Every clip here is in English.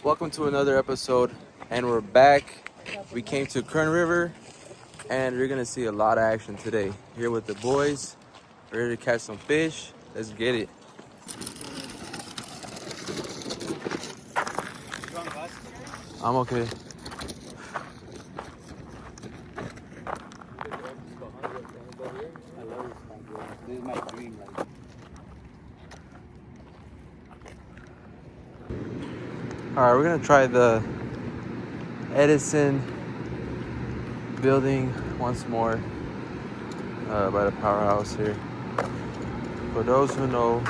Welcome to another episode, and we're back. We came to Kern River, and you're gonna see a lot of action today. Here with the boys, ready to catch some fish. Let's get it. I'm okay. This is my dream. All right, we're gonna try the Edison building once more by the powerhouse here. For those who know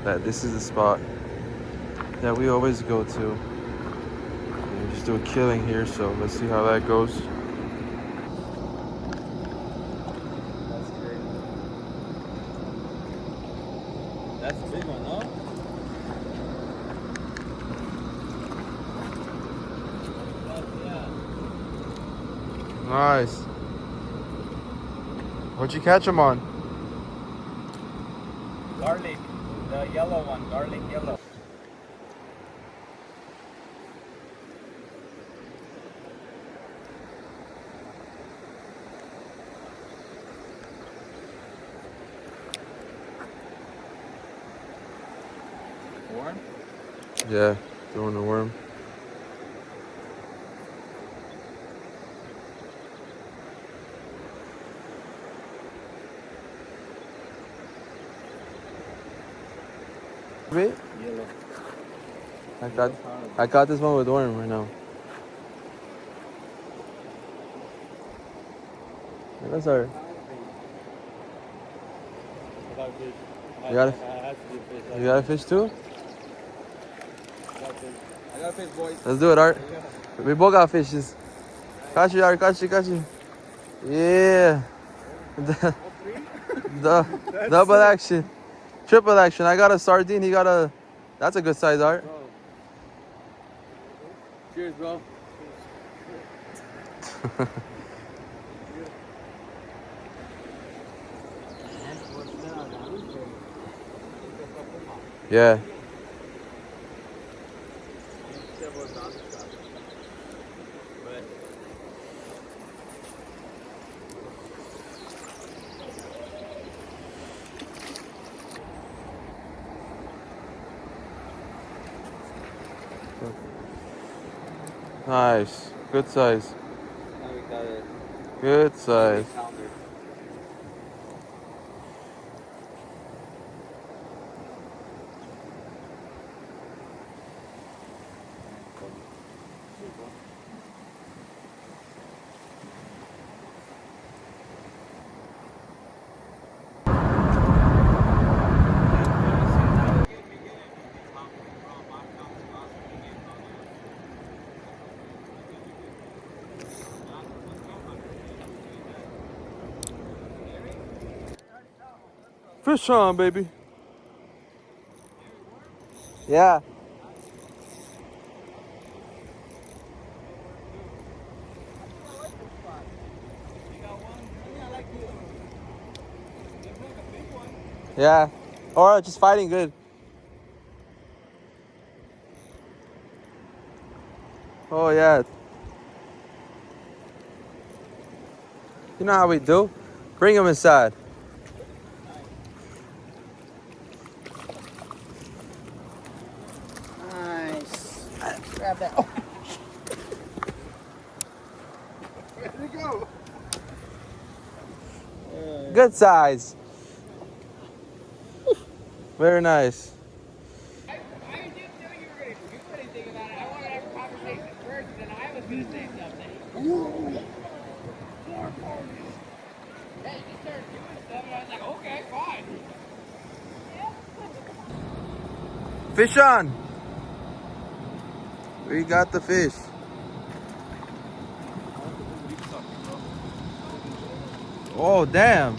that this is the spot that we always go to. And we just do a killing here, so let's see how that goes. That's great. That's a big one, no? Nice. What'd you catch him on? Garlic, the yellow one, garlic yellow. Worm? Yeah, throwing a worm. Wait, Yellow. I got this one with worm right now. Yeah, that's alright. I got a fish. You got a- I have to do fish. You got a fish too? I got a fish, boys. Let's do it, Art. We both got fishes. Got you, Art. Got you. Yeah. Double action. Triple action. I got a sardine. He got a... That's a good size, Art. Bro. Cheers, bro. Yeah. Nice. Good size. Now we got it. Good size. Fish on, baby. Yeah. Yeah. Or just fighting good. Oh, yeah. You know how we do? Bring him inside. Nice. Grab that. Oh. Where'd it go? Good size. Very nice. I didn't know you were going to do anything about it. I wanted to have a conversation first, and then I was going to say something. Hey, you started doing stuff, and I was like, okay, fine. Fish on. We got the fish. Oh, damn.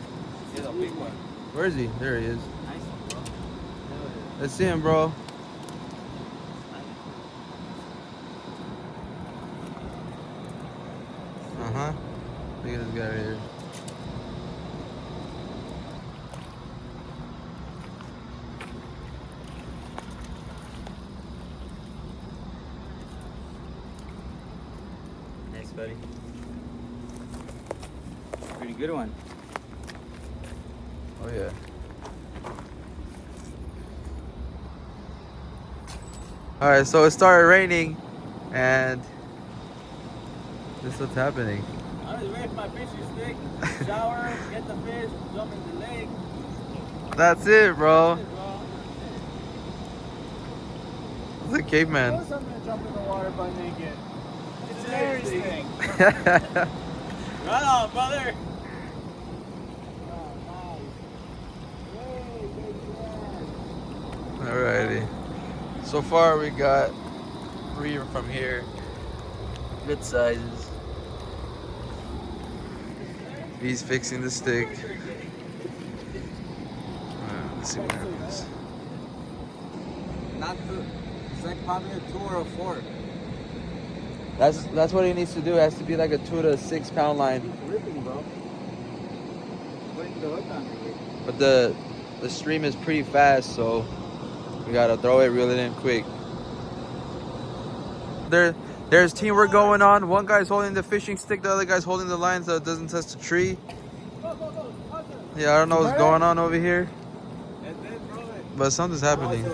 Here's a big one. Where is he? There he is. Nice one, bro. Let's see him, bro. Uh-huh. Look at this guy right here. buddy. Pretty good one. Oh yeah. All right, so it started raining, and this is what's happening. I was ready for my fishing stick, shower, get the fish, jump in the lake. That's it, bro. That's it, bro. It's a caveman. I'm gonna jump in the water butt naked. It's an Aries thing. Right on, brother. Alrighty. So far we got 3 from here. Good sizes. He's fixing the stick. Let's see what happens. Not two. It's like probably a 2 or a 4. That's what he needs to do. It has to be like a 2 to 6 pound line. It's ripping, bro. Putting the hook on it. But the stream is pretty fast, so we gotta throw it, reel it in quick. There's teamwork going on. One guy's holding the fishing stick, the other guy's holding the line so it doesn't touch the tree. Yeah, I don't know what's going on over here, but something's happening.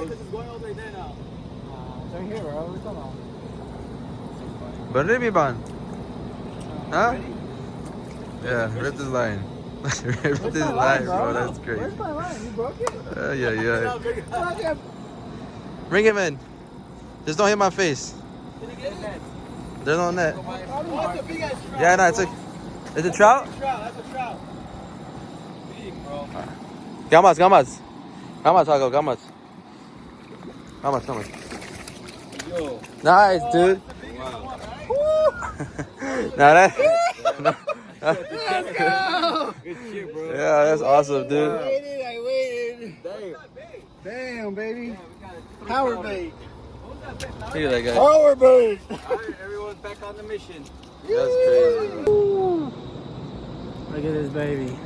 But Ribiban, huh? Yeah, ripped his line. Ripped his line, bro. That's crazy. Where's my line? You broke it? Yeah. Bring him in. Just don't hit my face. There's no net. Yeah, no, it's a trout? That's a trout. Big, bro. Gamas. Gamas, Hago, gamas. Yo. Nice, dude. Wow. Now that. Let's go. Good shit, bro. Yeah, that's awesome, dude. I waited. Damn, baby. Power bait. Look at that guy. Power bait. All right, everyone's back on the mission. That's crazy, bro. Look at this baby.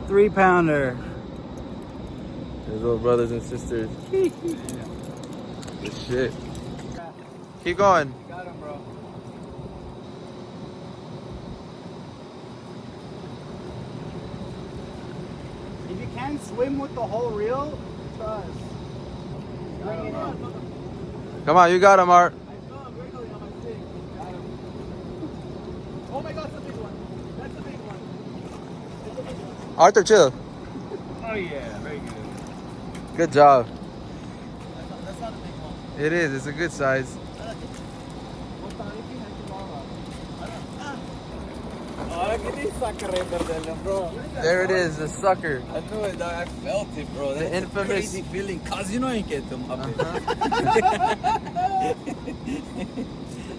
3-pounder. His little brothers and sisters. Good shit. Keep going. Got him, bro. If you can't swim with the whole reel, trust. Bring it in. Come on, you got him, Art. I saw him wiggling on my stick. Got him. Oh my god, that's a big one. That's a big one. That's a big one. Arthur, chill. Oh yeah, very good. Good job. That's not a big one. It is. It's a good size. Bro. There it is, the sucker. I knew it, dog. I felt it, bro. That's The infamous- a crazy feeling. Cause you know you get them up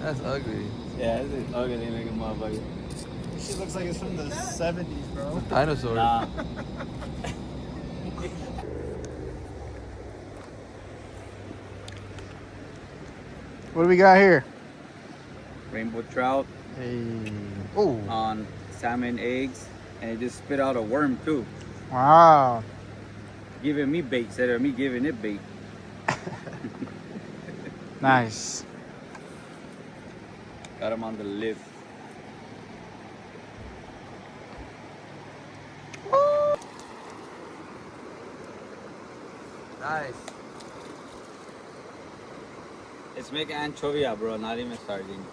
That's ugly. Yeah, it's ugly looking motherfucker. This shit looks like it's from the 70s, bro. Dinosaur. Nah. What do we got here? Rainbow trout Hey. Oh. on salmon eggs, and it just spit out a worm too. Wow. Giving me bait instead of me giving it bait. Nice. Got him on the lip. Nice. It's making anchovy, bro, not even sardine.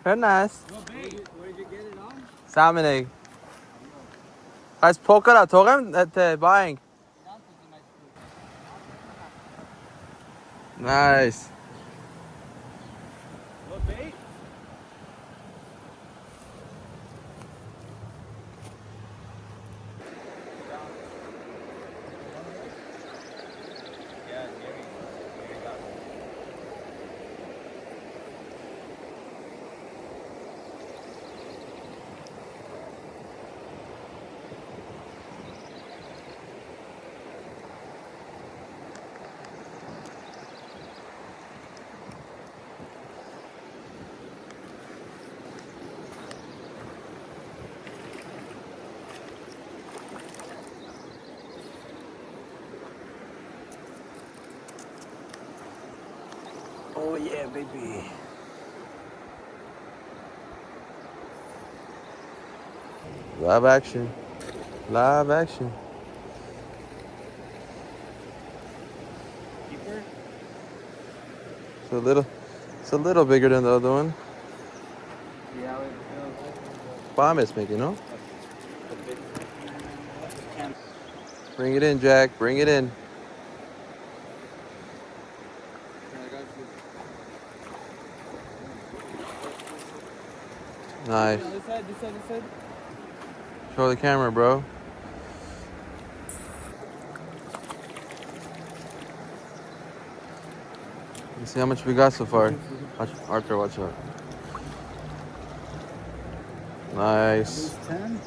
Very nice. Where'd you get it on? Salmon egg. Guys, poke it out. Talk him at buying. Nice. What bait? Yeah, Gary got it. Yeah, baby. Live action. Live action. Keeper? It's a little bigger than the other one. Yeah, Bomb making, no? Bring it in, Jack. Bring it in. Nice. This side, this side, this side. Show the camera, bro. Let's see how much we got so far. Watch, Arthur, watch out. Nice. 10.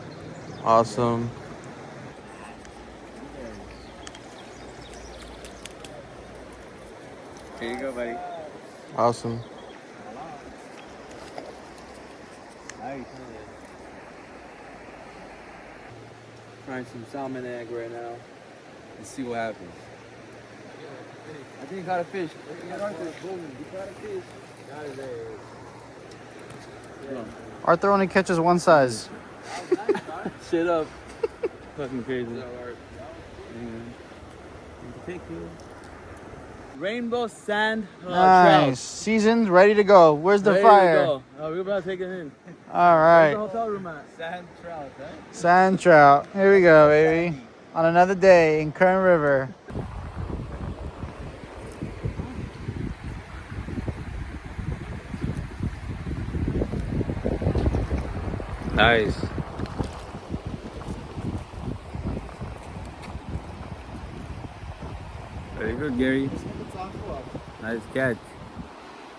Awesome. Here you go, buddy. Awesome. Nice. Trying some salmon egg right now. Let's see what happens. I think he caught a fish. You caught a fish. Got it there. Arthur only catches one size. Shit up. Fucking crazy. Rainbow sand Nice. Seasoned, ready to go. Where's the fire? We're about to take it in. All Where's right. the hotel room at? Sand trout, right? Sand trout. Here we go, baby. On another day in Kern River. Nice. Very good, Gary. Nice catch.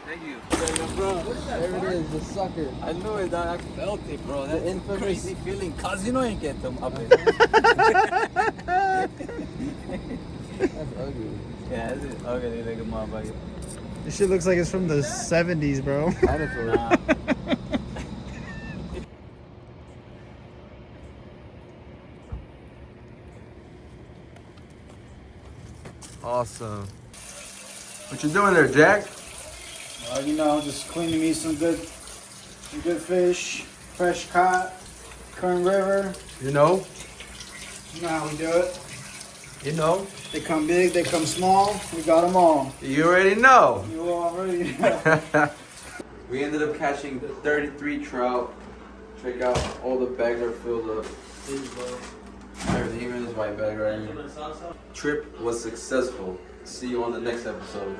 Thank you. What is that? There it is, the sucker. I knew it, I felt it, bro. That's a crazy feeling. Cause you know you get them up in. That's ugly. Yeah, that's it. Okay, like a motherfucker. This shit looks like it's from the 70s, bro. Nah. Awesome. What you doing there, Jack? You know, just cleaning me some good fish, fresh caught, Kern River. You know? You know how we do it. You know? They come big, they come small. We got them all. You already know. You already know. We ended up catching 33 trout. Check out, all the bags are filled up. Everything, even this white bag right here. Trip was successful. See you on the next episode.